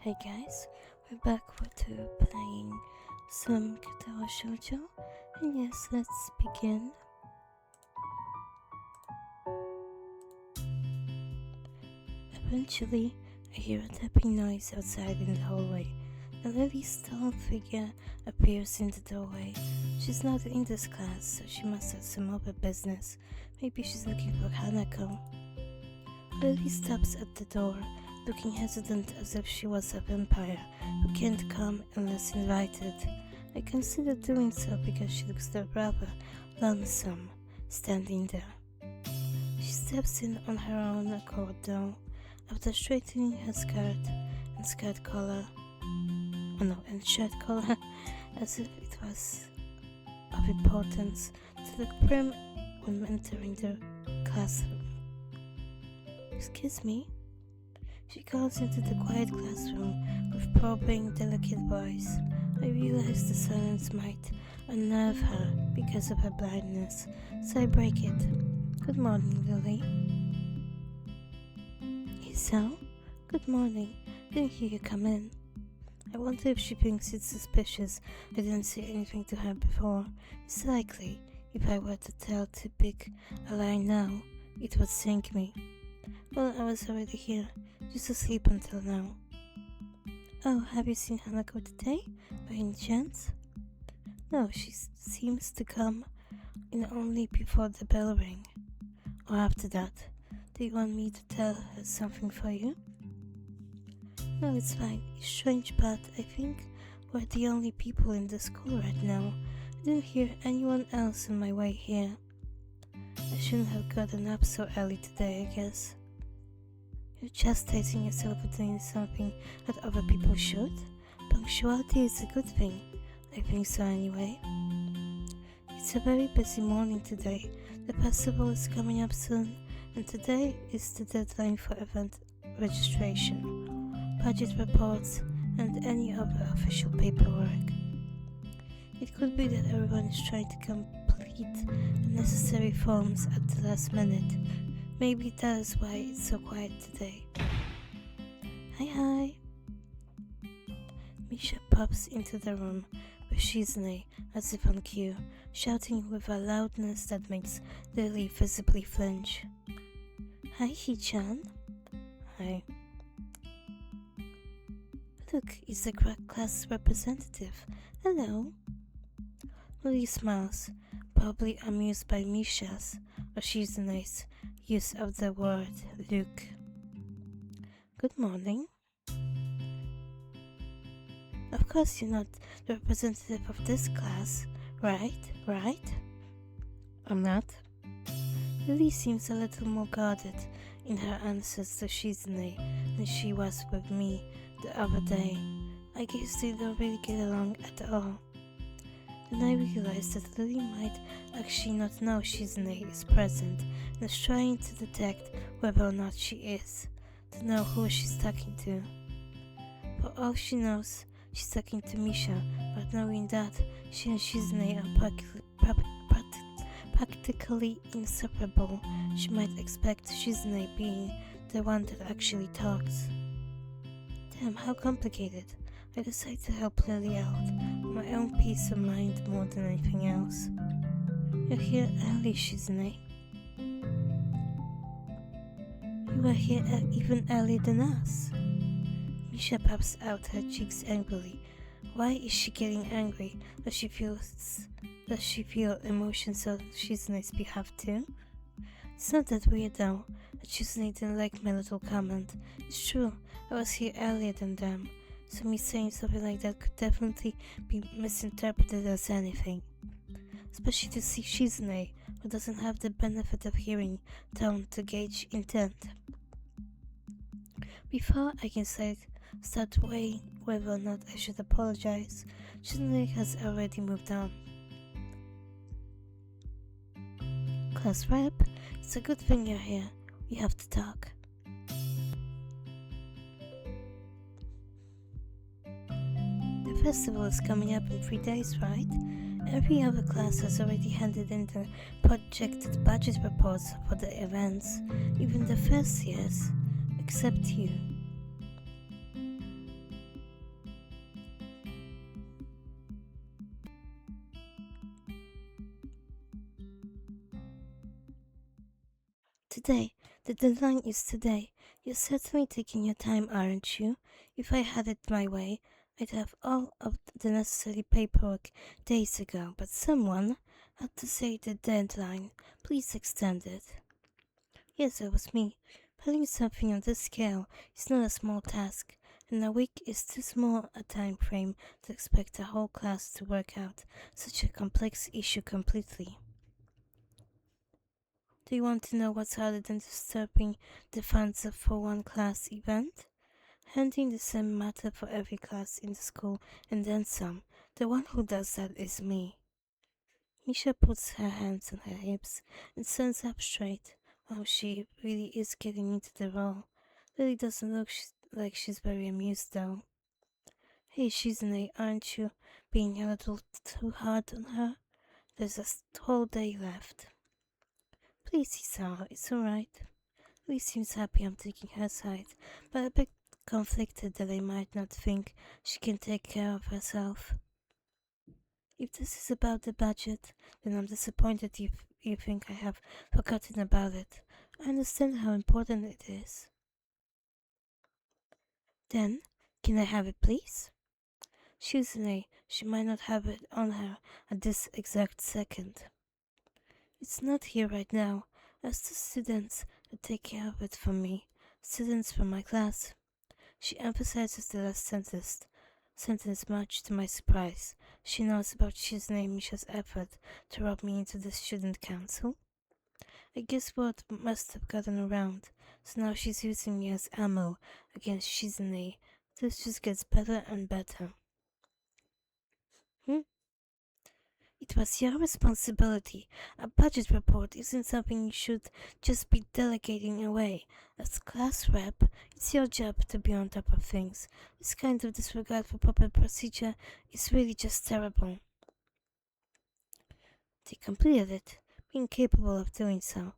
Hey guys, we're back to playing some Katawa Shoujo, and yes, let's begin. Eventually, I hear a tapping noise outside in the hallway. A Lily's tall figure appears in the doorway. She's not in this class, so she must have some other business. Maybe she's looking for Hanako. Lily stops at the door, looking hesitant as if she was a vampire who can't come unless invited. I consider doing so because she looks rather lonesome, standing there. She steps in on her own accord though, after straightening her skirt and shirt collar, as if it was of importance to look prim when entering the classroom. Excuse me? She calls into the quiet classroom with probing, delicate voice. I realize the silence might unnerve her because of her blindness, so I break it. Good morning, Lily. Isao? Good morning. Didn't hear you come in. I wonder if she thinks it's suspicious I didn't say anything to her before. It's likely. If I were to tell too big a lie now, it would sink me. Well, I was already here, just asleep until now. Oh, have you seen Hanako today, by any chance? No, she seems to come in only before the bell ring. Or after that. Do you want me to tell her something for you? No, it's fine. It's strange, but I think we're the only people in the school right now. I didn't hear anyone else on my way here. I shouldn't have gotten up so early today, I guess. You're chastising yourself for doing something that other people should? Punctuality is a good thing. I think so anyway. It's a very busy morning today. The festival is coming up soon, and today is the deadline for event registration, budget reports, and any other official paperwork. It could be that everyone is trying to complete the necessary forms at the last minute. Maybe that is why it's so quiet today. Hi. Misha pops into the room with Shizune as if on cue, shouting with a loudness that makes Lily visibly flinch. Hi, Hichan. Hi. Look, it's the class representative. Hello. Lily smiles, probably amused by Misha's or Shizune's use of the word Luke. Good morning. Of course you're not the representative of this class, right? I'm not. Lily seems a little more guarded in her answers to Shizune than she was with me the other day. I guess they don't really get along at all. Then I realized that Lily might actually not know Shizune is present and is trying to detect whether or not she is, to know who she's talking to. For all she knows, she's talking to Misha, but knowing that she and Shizune are practically inseparable, she might expect Shizune being the one that actually talks. Damn, how complicated. I decide to help Lily out, for my own peace of mind more than anything else. You're here early, Shizune. You were here even earlier than us. Misha puffs out her cheeks angrily. Why is she getting angry? Does she feel emotions on Shizune's behalf too? It's not that weird though, that Shizune didn't like my little comment. It's true, I was here earlier than them. So me saying something like that could definitely be misinterpreted as anything. Especially to see Shizune, who doesn't have the benefit of hearing tone to gauge intent. Before I can start weighing whether or not I should apologize, Shizune has already moved on. Class rep, it's a good thing you're here. We have to talk. The festival is coming up in 3 days, right? Every other class has already handed in their projected budget reports for the events, even the first years, except you. Today. The deadline is today. You're certainly taking your time, aren't you? If I had it my way, I'd have all of the necessary paperwork days ago, but someone had to say the deadline. Please extend it. Yes, it was me. Putting something on this scale is not a small task, and a week is too small a time frame to expect a whole class to work out such a complex issue completely. Do you want to know what's harder than disturbing the funds for one class event? Handing the same matter for every class in the school and then some. The one who does that is me. Misha puts her hands on her hips and stands up straight. Oh, she really is getting into the role. Lily doesn't look like she's very amused though. Hey, Shizune, aren't you being a little too hard on her? There's whole day left. Please, Isao, it's alright. Lily seems happy I'm taking her side, but a bit conflicted that I might not think she can take care of herself. If this is about the budget, then I'm disappointed if you think I have forgotten about it. I understand how important it is. Then, can I have it, please? Shizune, she might not have it on her at this exact second. It's not here right now. Ask the students to take care of it for me. Students from my class. She emphasizes the last sentence much to my surprise. She knows about Shizune Misha's effort to rob me into the student council. I guess word must have gotten around, so now she's using me as ammo against Shizune. This just gets better and better. Hmm? It was your responsibility. A budget report isn't something you should just be delegating away. As class rep, it's your job to be on top of things. This kind of disregard for proper procedure is really just terrible. They completed it, being capable of doing so.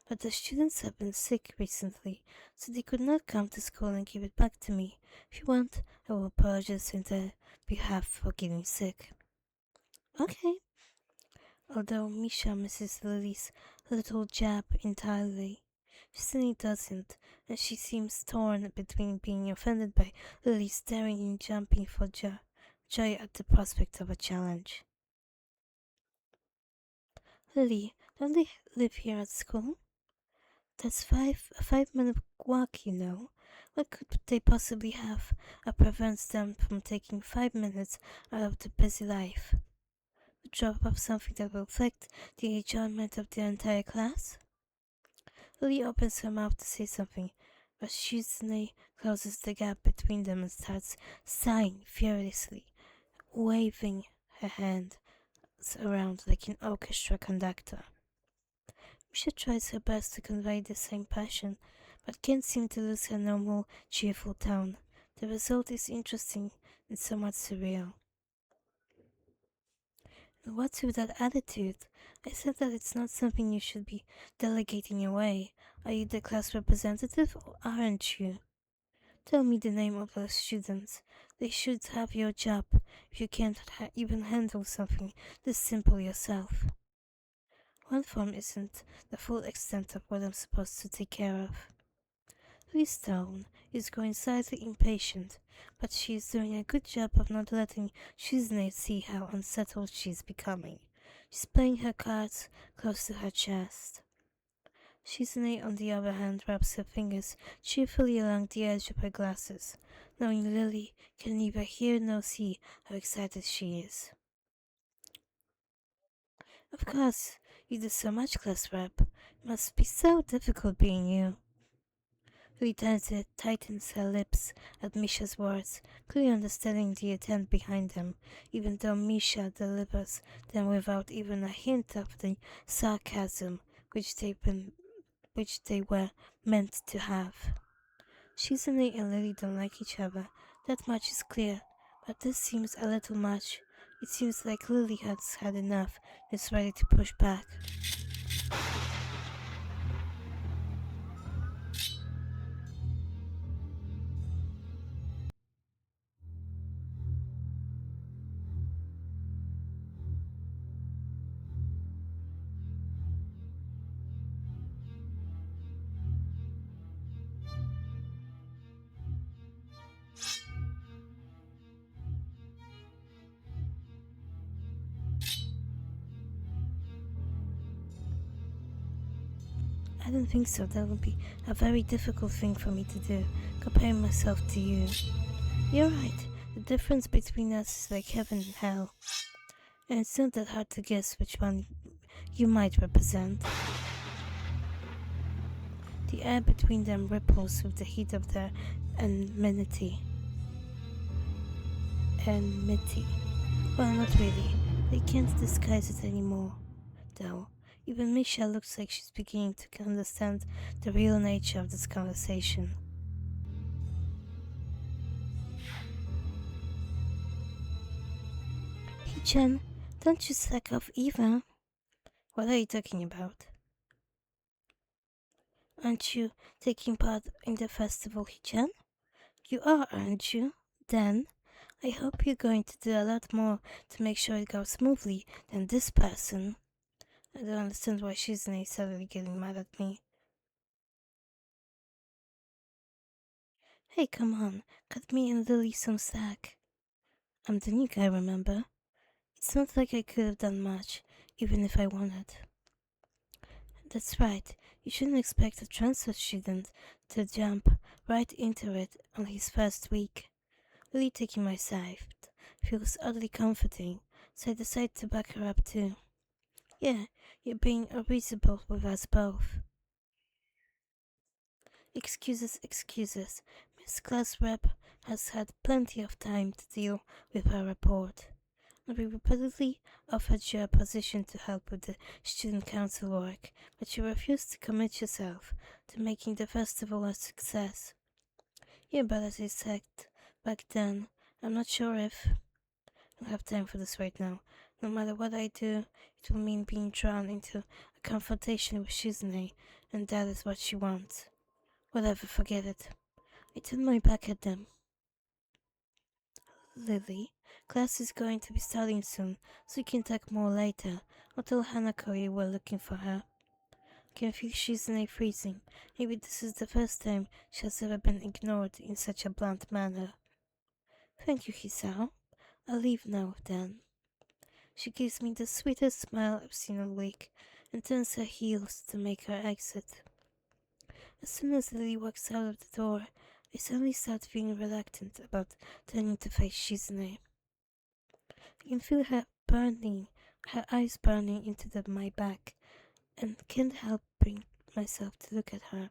But the students have been sick recently, so they could not come to school and give it back to me. If you want, I will apologize on their behalf for getting sick. Okay. Although Misha misses Lily's little jab entirely, Sydney doesn't, and she seems torn between being offended by Lily staring and jumping for joy at the prospect of a challenge. Lily, don't they live here at school? That's a 5 minute walk, you know. What could they possibly have that prevents them from taking 5 minutes out of the busy life? To drop off something that will affect the enjoyment of the entire class? Lily opens her mouth to say something, but Shizune closes the gap between them and starts sighing furiously, waving her hands around like an orchestra conductor. Misha tries her best to convey the same passion, but can't seem to lose her normal, cheerful tone. The result is interesting and somewhat surreal. And what's with that attitude? I said that it's not something you should be delegating away. Are you the class representative or aren't you? Tell me the name of those students. They should have your job if you can't even handle something this simple yourself. One form isn't the full extent of what I'm supposed to take care of. Liz Stone is growing slightly impatient, but she is doing a good job of not letting Shizune see how unsettled she is becoming. She's playing her cards close to her chest. Shizune, on the other hand, rubs her fingers cheerfully along the edge of her glasses, knowing Lily can neither hear nor see how excited she is. Of course, you do so much, class rep. It must be so difficult being you. Lily tightens her lips at Misha's words, clearly understanding the intent behind them, even though Misha delivers them without even a hint of the sarcasm which they were meant to have. Shizune and Lily don't like each other, that much is clear, but this seems a little much. It seems like Lily has had enough and is ready to push back. I don't think so. That would be a very difficult thing for me to do, comparing myself to you. You're right. The difference between us is like heaven and hell. And it's not that hard to guess which one you might represent. The air between them ripples with the heat of their enmity. Well, not really. They can't disguise it anymore, though. Even Misha looks like she's beginning to understand the real nature of this conversation. Hee-chan, don't you slack off either. What are you talking about? Aren't you taking part in the festival, Hee-chan? You are, aren't you? Then, I hope you're going to do a lot more to make sure it goes smoothly than this person. I don't understand why she's suddenly getting mad at me. Hey, come on, cut me and Lily some slack. I'm the new guy, remember? It's not like I could have done much, even if I wanted. That's right, you shouldn't expect a transfer student to jump right into it on his first week. Lily taking my side feels oddly comforting, so I decide to back her up too. Yeah, you're being unreasonable with us both. Excuses. Miss Class Rep has had plenty of time to deal with her report. We repeatedly offered you a position to help with the student council work, but you refused to commit yourself to making the festival a success. Yeah, but as I said back then, I'm not sure if I have time for this right now. No matter what I do, it will mean being drawn into a confrontation with Shizune, and that is what she wants. Whatever, forget it. I turned my back at them. Lily, class is going to be starting soon, so you can talk more later. I'll tell Hanako you were looking for her. I can feel Shizune freezing. Maybe this is the first time she has ever been ignored in such a blunt manner. Thank you, Hisao. I'll leave now, then. She gives me the sweetest smile I've seen all week, and turns her heels to make her exit. As soon as Lily walks out of the door, I suddenly start feeling reluctant about turning to face Shizune. I can feel her eyes burning into my back, and can't help bring myself to look at her.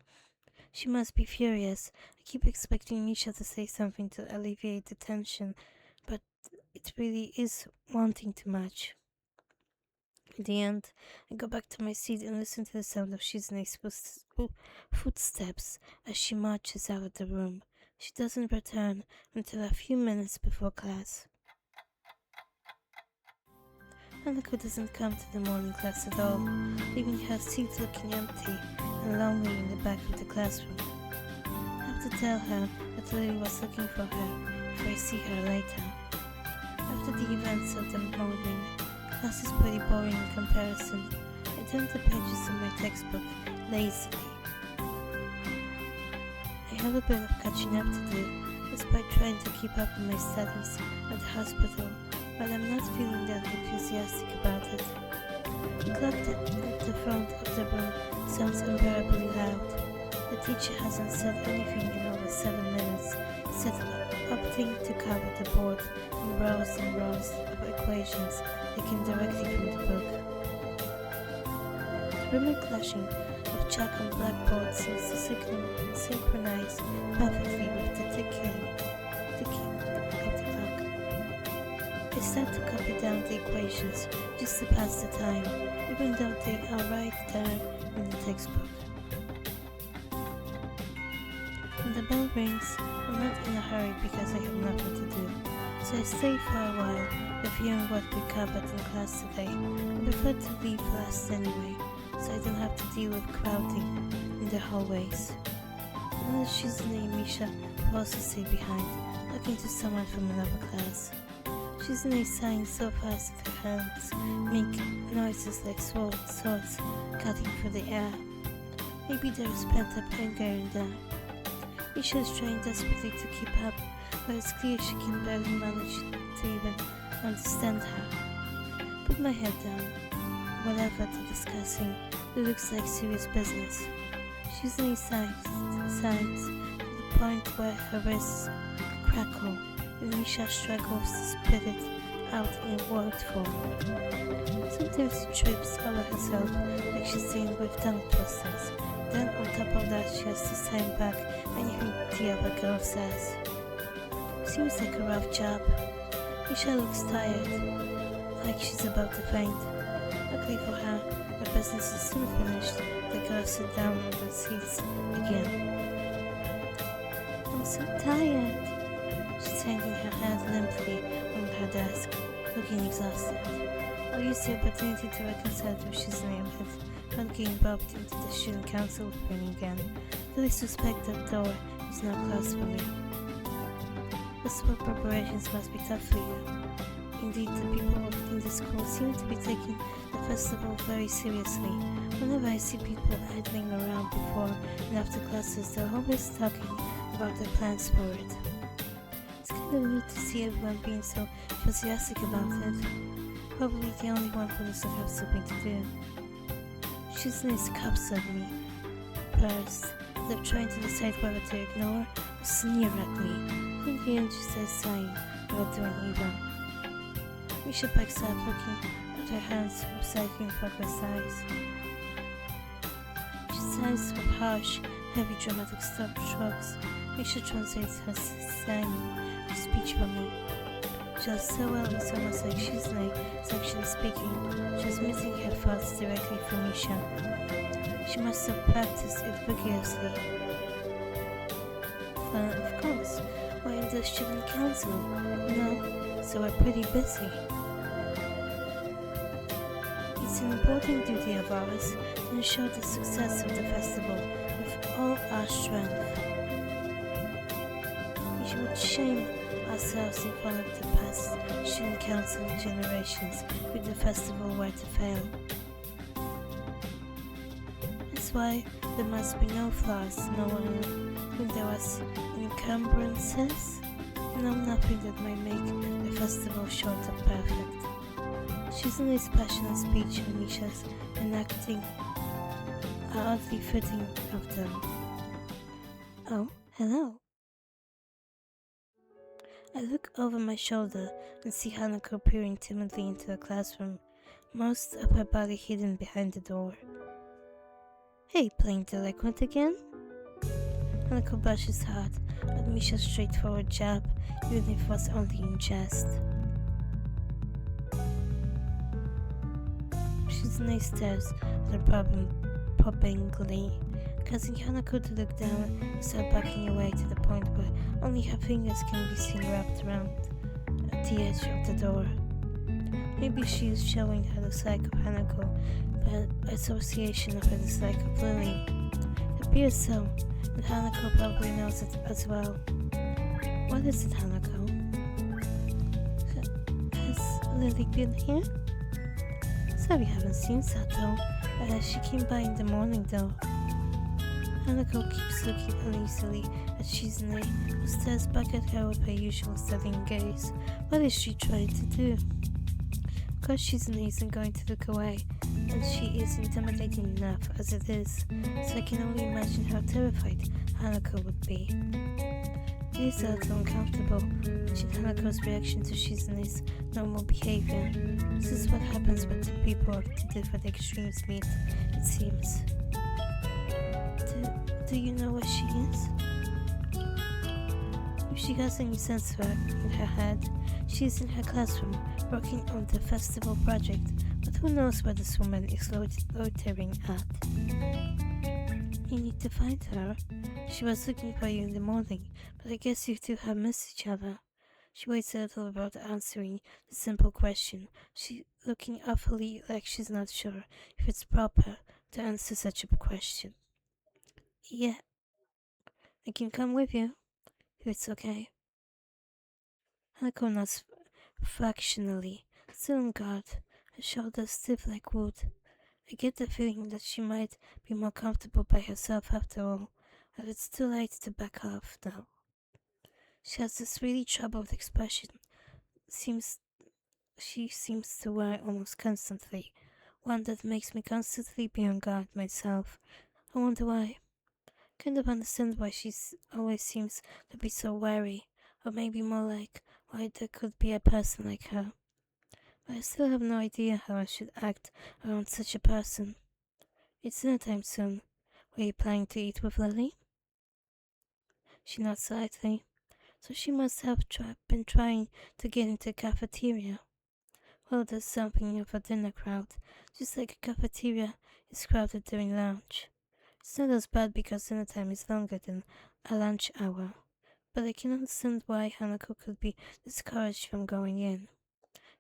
She must be furious. I keep expecting Misha to say something to alleviate the tension, but it really is wanting too much. In the end, I go back to my seat and listen to the sound of Shizune's footsteps as she marches out of the room. She doesn't return until a few minutes before class. Hanako doesn't come to the morning class at all, leaving her seat looking empty and lonely in the back of the classroom. I have to tell her that Lily was looking for her if I see her later. After the events of the morning, class is pretty boring in comparison. I turn the pages of my textbook lazily. I have a bit of catching up to do, despite trying to keep up with my studies at the hospital, but I'm not feeling that enthusiastic about it. The clock at the front of the room sounds unbearably loud. The teacher hasn't said anything in over 7 minutes, except opting to cover the board in rows and rows of equations taken directly from the book. The rhythmic clashing of chalk on blackboard seems to synchronize perfectly with the ticking of the clock. I start to copy down the equations just to pass the time, even though they are right there in the textbook. When the bell rings, I'm not in a hurry because I have nothing to do, so I stay for a while, reviewing what we covered in class today. I prefer to leave last anyway, so I don't have to deal with crowding in the hallways. Another Shizune and Misha will also stay behind, talking to someone from another class. Shizune is sighing so fast that her hands make noises like swords cutting through the air. Maybe there is pent-up anger in there. Misha is trying desperately to keep up, but it's clear she can barely manage to even understand her. Put my head down. Whatever they're discussing, it looks like serious business. Shizune sighs to the point where her wrists crackle and Misha struggles to spit it out in word form. Sometimes she trips over herself like she's dealing with tongue twisters. Then on top of that she has to stand back and hear the other girl says. Seems like a rough job. Misha looks tired, like she's about to faint. Luckily for her, the business is soon finished. The girls sit down on the seats again. I'm so tired. She's hanging her head limply on her desk, looking exhausted. I'll use the opportunity to reconcile with Shizune a bit, not getting bumped into the student council meeting again, though I suspect that door is now closed for me. Festival preparations must be tough for you. Indeed, the people in the school seem to be taking the festival very seriously. Whenever I see people idling around before and after classes, they're always talking about their plans for it. It's kind of neat to see everyone being so enthusiastic about it. Probably the only one who doesn't have something to do. Shizune cups at me first, as if trying to decide whether to ignore or sneer at me. In the end, she says sighing, without doing either. Misha backs up, looking at her hands with cycling progress eyes. She sighs with harsh, heavy, dramatic shrugs. Misha translates her sighing to speech for me. She does so well, it's almost like Shizune is actually speaking, transmitting her thoughts directly from Misha. She must have practiced it vigorously. Well, of course, we're in the student council, so we're pretty busy. It's an important duty of ours to ensure the success of the festival with all our strength. We would shame ourselves in front of the past student council generations if the festival were to fail. That's why there must be no flaws, when there was encumbrances, nothing that might make the festival short of perfect. Shizune's passionate speech and Misha's enacting are oddly fitting of them. Oh, hello. I look over my shoulder and see Hanako peering timidly into the classroom, most of her body hidden behind the door. Hey, playing delinquent again? Hanako blushes hard at Misha's straightforward jab, even if it was only in jest. Shizune stares at her problem probingly, causing Hanako to look down and start backing away to the point where only her fingers can be seen wrapped around at the edge of the door. Maybe she is showing her dislike of Hanako by association of her dislike of Lilly. It appears so, and Hanako probably knows it as well. What is it, Hanako? Has Lilly been here? Sorry, I haven't seen Sato. She came by in the morning though. Hanako keeps looking uneasily at Shizune, who stares back at her with her usual studying gaze. What is she trying to do? Of course Shizune isn't going to look away, and she is intimidating enough as it is, so I can only imagine how terrified Hanako would be. It is a little uncomfortable, watching Hanako's reaction to Shizune's normal behavior. This is what happens when two people of different extremes meet, it seems. Do you know where she is? If she has any sense of her in her head, she is in her classroom working on the festival project, but who knows where this woman is loitering at. You need to find her. She was looking for you in the morning, but I guess you two have missed each other. She waits a little about answering the simple question, she looking awfully like she's not sure if it's proper to answer such a question. Yeah, I can come with you, if it's okay. Hanako nods fractionally, still on guard, her shoulders stiff like wood. I get the feeling that she might be more comfortable by herself after all, but it's too late to back off now. She has this really troubled expression. She seems to wear almost constantly, one that makes me constantly be on guard myself. I wonder why. Kind of understand why she always seems to be so wary, or maybe more like why there could be a person like her. But I still have no idea how I should act around such a person. It's dinner time soon. Were you planning to eat with Lily? She nods slightly. So she must have been trying to get into a cafeteria. Well, there's something of a dinner crowd, just like a cafeteria is crowded during lunch. It's not as bad because dinner time is longer than a lunch hour, but I can understand why Hanako could be discouraged from going in.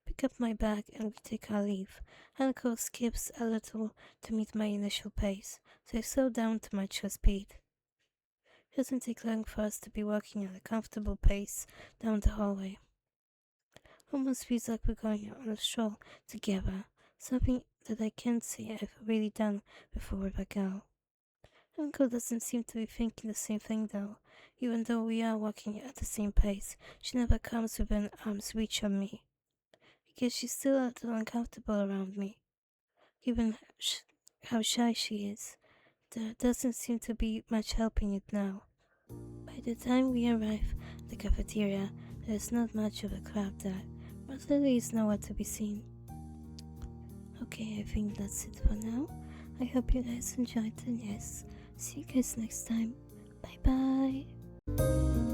Pick up my bag and we take our leave. Hanako skips a little to meet my initial pace, so I slow down to match her speed. It doesn't take long for us to be walking at a comfortable pace down the hallway. Almost feels like we're going on a stroll together, something that I can't say I've really done before with a girl. Uncle doesn't seem to be thinking the same thing though. Even though we are walking at the same pace, she never comes within arm's reach of me. I guess she's still a little uncomfortable around me. Given how shy she is, there doesn't seem to be much helping it now. By the time we arrive at the cafeteria, there is not much of a crowd there, but Lily is nowhere to be seen. Okay, I think that's it for now. I hope you guys enjoyed, and yes, see you guys next time. Bye bye.